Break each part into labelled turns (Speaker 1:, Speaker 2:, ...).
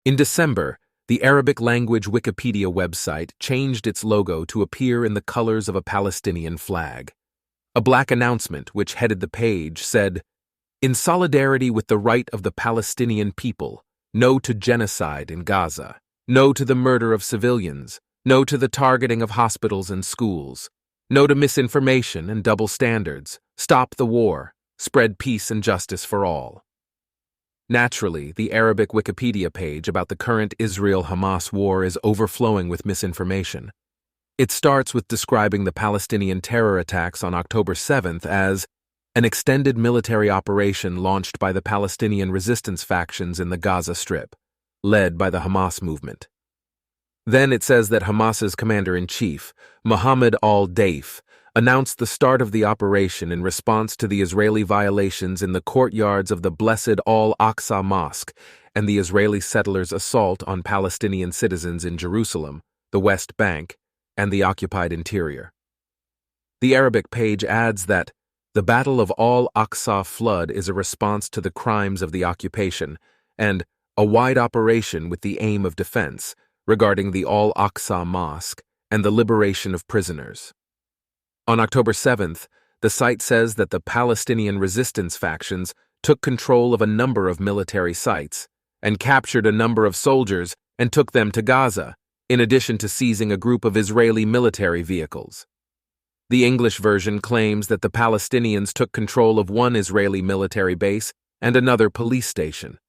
Speaker 1: In December, the Arabic-language Wikipedia website changed its logo to appear in the colors of a Palestinian flag. A black announcement which headed the page said, "In solidarity with the right of the Palestinian people, no to genocide in Gaza, no to the murder of civilians, no to the targeting of hospitals and schools, no to misinformation and double standards, stop the war, spread peace and justice for all." Naturally, the Arabic Wikipedia page about the current Israel-Hamas war is overflowing with misinformation. It starts with describing the Palestinian terror attacks on October 7th as an extended military operation launched by the Palestinian resistance factions in the Gaza Strip, led by the Hamas movement. Then it says that Hamas's commander-in-chief, Mohammed al-Daif, announced the start of the operation in response to the Israeli violations in the courtyards of the Blessed Al-Aqsa Mosque and the Israeli settlers' assault on Palestinian citizens in Jerusalem, the West Bank, and the occupied interior. The Arabic page adds that the Battle of Al-Aqsa flood is a response to the crimes of the occupation and a wide operation with the aim of defense regarding the Al-Aqsa Mosque and the liberation of prisoners. On October 7th, the site says that the Palestinian resistance factions took control of a number of military sites and captured a number of soldiers and took them to Gaza, in addition to seizing a group of Israeli military vehicles. The English version claims that the Palestinians took control of one Israeli military base and another police station.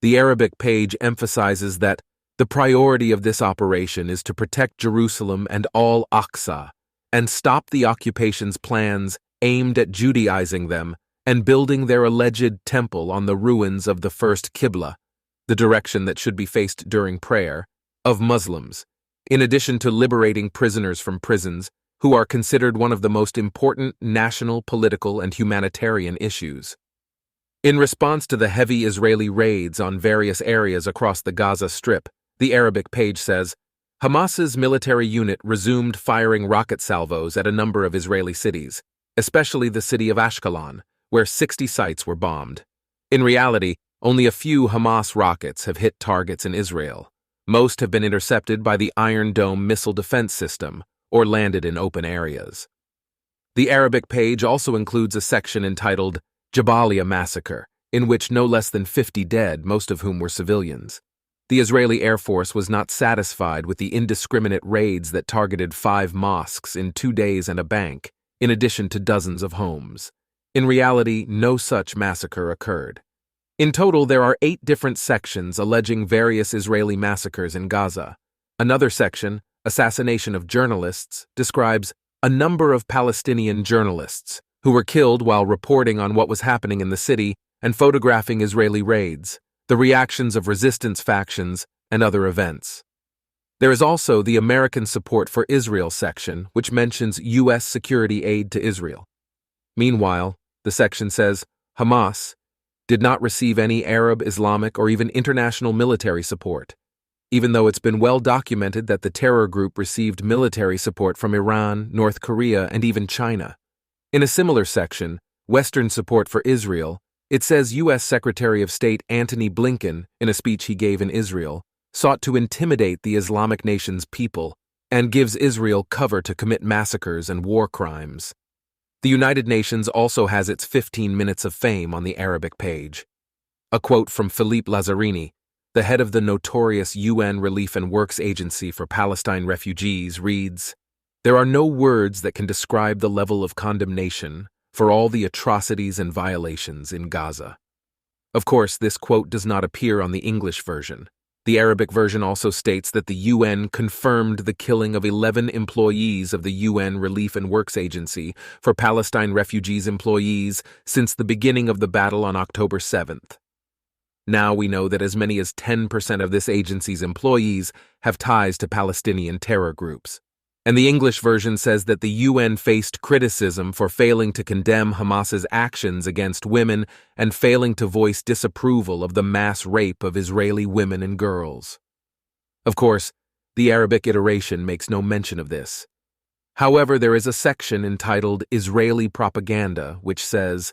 Speaker 1: The Arabic page emphasizes that the priority of this operation is to protect Jerusalem and Al-Aqsa and stop the occupation's plans aimed at Judaizing them and building their alleged temple on the ruins of the first Qibla, the direction that should be faced during prayer, of Muslims, in addition to liberating prisoners from prisons who are considered one of the most important national, political, and humanitarian issues. In response to the heavy Israeli raids on various areas across the Gaza Strip, the Arabic page says, Hamas's military unit resumed firing rocket salvos at a number of Israeli cities, especially the city of Ashkelon, where 60 sites were bombed. In reality, only a few Hamas rockets have hit targets in Israel. Most have been intercepted by the Iron Dome missile defense system or landed in open areas. The Arabic page also includes a section entitled Jabalia Massacre, in which no less than 50 dead, most of whom were civilians. The Israeli Air Force was not satisfied with the indiscriminate raids that targeted 5 mosques in 2 days and a bank, in addition to dozens of homes. In reality, no such massacre occurred. In total, there are 8 different sections alleging various Israeli massacres in Gaza. Another section, Assassination of Journalists, describes a number of Palestinian journalists who were killed while reporting on what was happening in the city and photographing Israeli raids, the reactions of resistance factions, and other events. There is also the American Support for Israel section, which mentions U.S. security aid to Israel. Meanwhile, the section says, Hamas did not receive any Arab, Islamic, or even international military support, even though it's been well documented that the terror group received military support from Iran, North Korea, and even China. In a similar section, Western Support for Israel, it says U.S. Secretary of State Antony Blinken, in a speech he gave in Israel, sought to intimidate the Islamic nation's people and gives Israel cover to commit massacres and war crimes. The United Nations also has its 15 minutes of fame on the Arabic page. A quote from Philippe Lazzarini, the head of the notorious UN Relief and Works Agency for Palestine refugees, reads, "There are no words that can describe the level of condemnation for all the atrocities and violations in Gaza." Of course, this quote does not appear on the English version. The Arabic version also states that the UN confirmed the killing of 11 employees of the UN Relief and Works Agency for Palestine refugees employees since the beginning of the battle on October 7th. Now we know that as many as 10% of this agency's employees have ties to Palestinian terror groups. And the English version says that the UN faced criticism for failing to condemn Hamas's actions against women and failing to voice disapproval of the mass rape of Israeli women and girls. Of course, the Arabic iteration makes no mention of this. However, there is a section entitled Israeli Propaganda which says,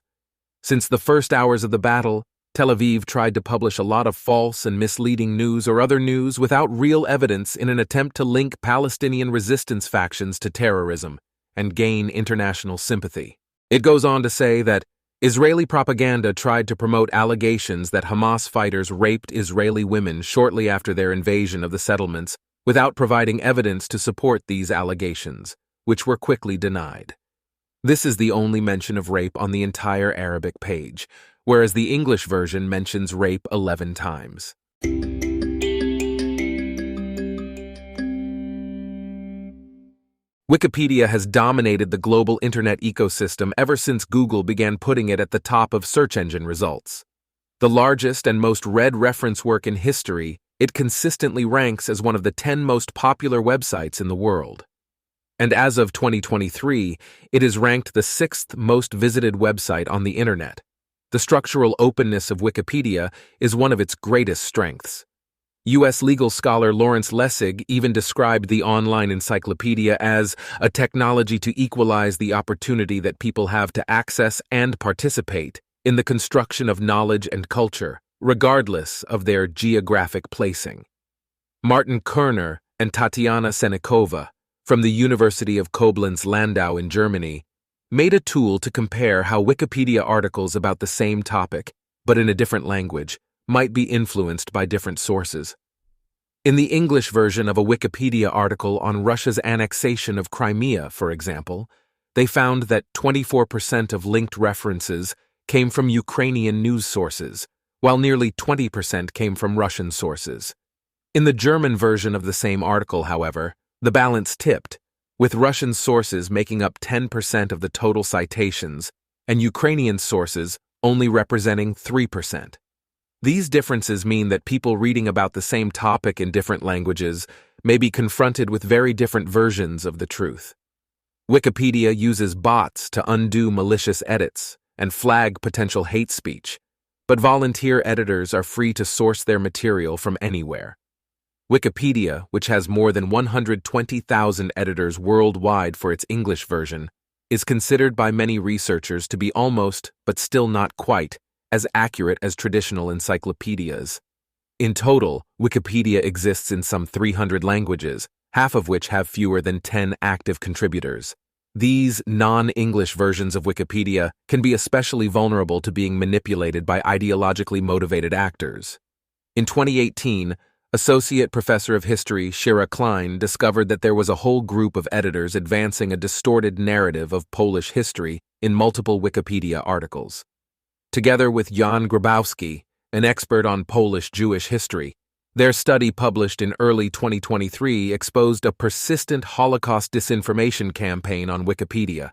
Speaker 1: "Since the first hours of the battle, Tel Aviv tried to publish a lot of false and misleading news or other news without real evidence in an attempt to link Palestinian resistance factions to terrorism and gain international sympathy. It goes on to say that Israeli propaganda tried to promote allegations that Hamas fighters raped Israeli women shortly after their invasion of the settlements without providing evidence to support these allegations, which were quickly denied. This is the only mention of rape on the entire Arabic page, whereas the English version mentions rape 11 times. Wikipedia has dominated the global internet ecosystem ever since Google began putting it at the top of search engine results. The largest and most read reference work in history, it consistently ranks as one of the 10 most popular websites in the world. And as of 2023, it is ranked the 6th most visited website on the internet. The structural openness of Wikipedia is one of its greatest strengths. U.S. legal scholar Lawrence Lessig even described the online encyclopedia as a technology to equalize the opportunity that people have to access and participate in the construction of knowledge and culture, regardless of their geographic placing. Martin Kerner and Tatiana Senikova, from the University of Koblenz-Landau in Germany, made a tool to compare how Wikipedia articles about the same topic, but in a different language, might be influenced by different sources. In the English version of a Wikipedia article on Russia's annexation of Crimea, for example, they found that 24% of linked references came from Ukrainian news sources, while nearly 20% came from Russian sources. In the German version of the same article, however, the balance tipped, with Russian sources making up 10% of the total citations and Ukrainian sources only representing 3%. These differences mean that people reading about the same topic in different languages may be confronted with very different versions of the truth. Wikipedia uses bots to undo malicious edits and flag potential hate speech, but volunteer editors are free to source their material from anywhere. Wikipedia, which has more than 120,000 editors worldwide for its English version, is considered by many researchers to be almost, but still not quite, as accurate as traditional encyclopedias. In total, Wikipedia exists in some 300 languages, half of which have fewer than 10 active contributors. These non-English versions of Wikipedia can be especially vulnerable to being manipulated by ideologically motivated actors. In 2018, Associate Professor of History Shira Klein discovered that there was a whole group of editors advancing a distorted narrative of Polish history in multiple Wikipedia articles. Together with Jan Grabowski, an expert on Polish Jewish history, their study published in early 2023 exposed a persistent Holocaust disinformation campaign on Wikipedia.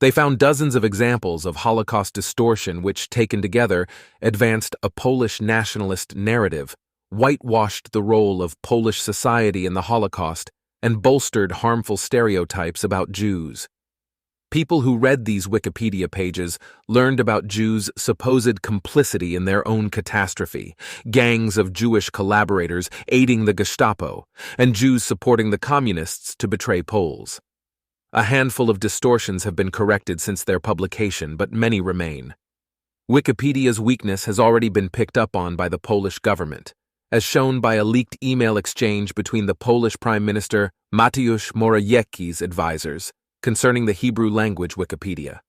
Speaker 1: They found dozens of examples of Holocaust distortion which, taken together, advanced a Polish nationalist narrative, whitewashed the role of Polish society in the Holocaust, and bolstered harmful stereotypes about Jews. People who read these Wikipedia pages learned about Jews' supposed complicity in their own catastrophe, gangs of Jewish collaborators aiding the Gestapo, and Jews supporting the communists to betray Poles. A handful of distortions have been corrected since their publication, but many remain. Wikipedia's weakness has already been picked up on by the Polish government, as shown by a leaked email exchange between the Polish Prime Minister Mateusz Morawiecki's advisors concerning the Hebrew language Wikipedia.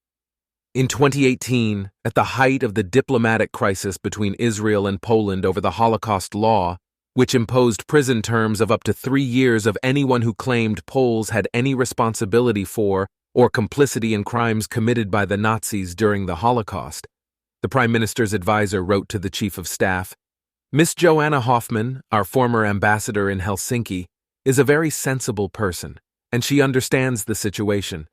Speaker 1: In 2018, at the height of the diplomatic crisis between Israel and Poland over the Holocaust law, which imposed prison terms of up to 3 years of anyone who claimed Poles had any responsibility for or complicity in crimes committed by the Nazis during the Holocaust, the Prime Minister's advisor wrote to the Chief of Staff, "Miss Joanna Hoffman, our former ambassador in Helsinki, is a very sensible person, and she understands the situation.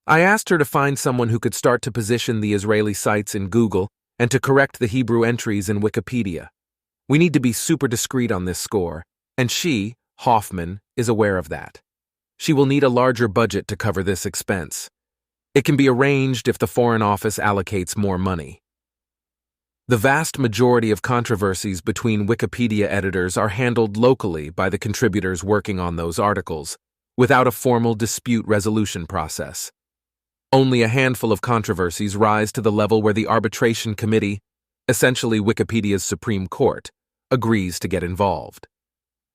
Speaker 1: I asked her to find someone who could start to position the Israeli sites in Google and to correct the Hebrew entries in Wikipedia. We need to be super discreet on this score, and she, Hoffman, is aware of that. She will need a larger budget to cover this expense. It can be arranged if the Foreign Office allocates more money." The vast majority of controversies between Wikipedia editors are handled locally by the contributors working on those articles, without a formal dispute resolution process. Only a handful of controversies rise to the level where the arbitration committee, essentially Wikipedia's Supreme Court, agrees to get involved.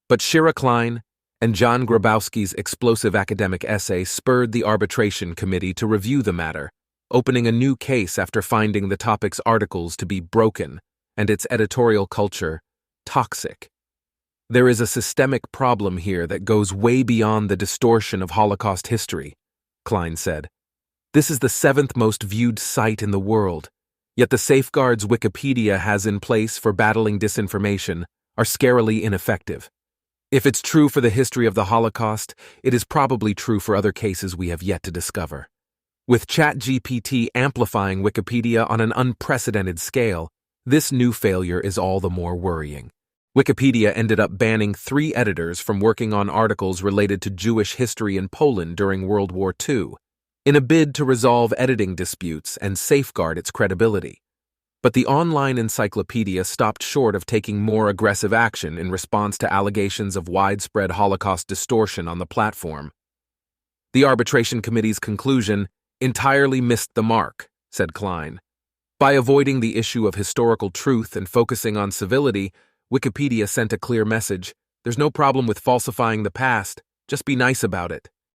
Speaker 1: But Shira Klein and John Grabowski's explosive academic essay spurred the arbitration committee to review the matter, opening a new case after finding the topic's articles to be broken and its editorial culture toxic. There is a systemic problem here that goes way beyond the distortion of Holocaust history, Klein said. This is the 7th most viewed site in the world, yet the safeguards Wikipedia has in place for battling disinformation are scarily ineffective. If it's true for the history of the Holocaust, it is probably true for other cases we have yet to discover. With ChatGPT amplifying Wikipedia on an unprecedented scale, this new failure is all the more worrying. Wikipedia ended up banning 3 editors from working on articles related to Jewish history in Poland during World War II, in a bid to resolve editing disputes and safeguard its credibility. But the online encyclopedia stopped short of taking more aggressive action in response to allegations of widespread Holocaust distortion on the platform. The arbitration committee's conclusion entirely missed the mark, said Klein. By avoiding the issue of historical truth and focusing on civility, Wikipedia sent a clear message: there's no problem with falsifying the past, just be nice about it.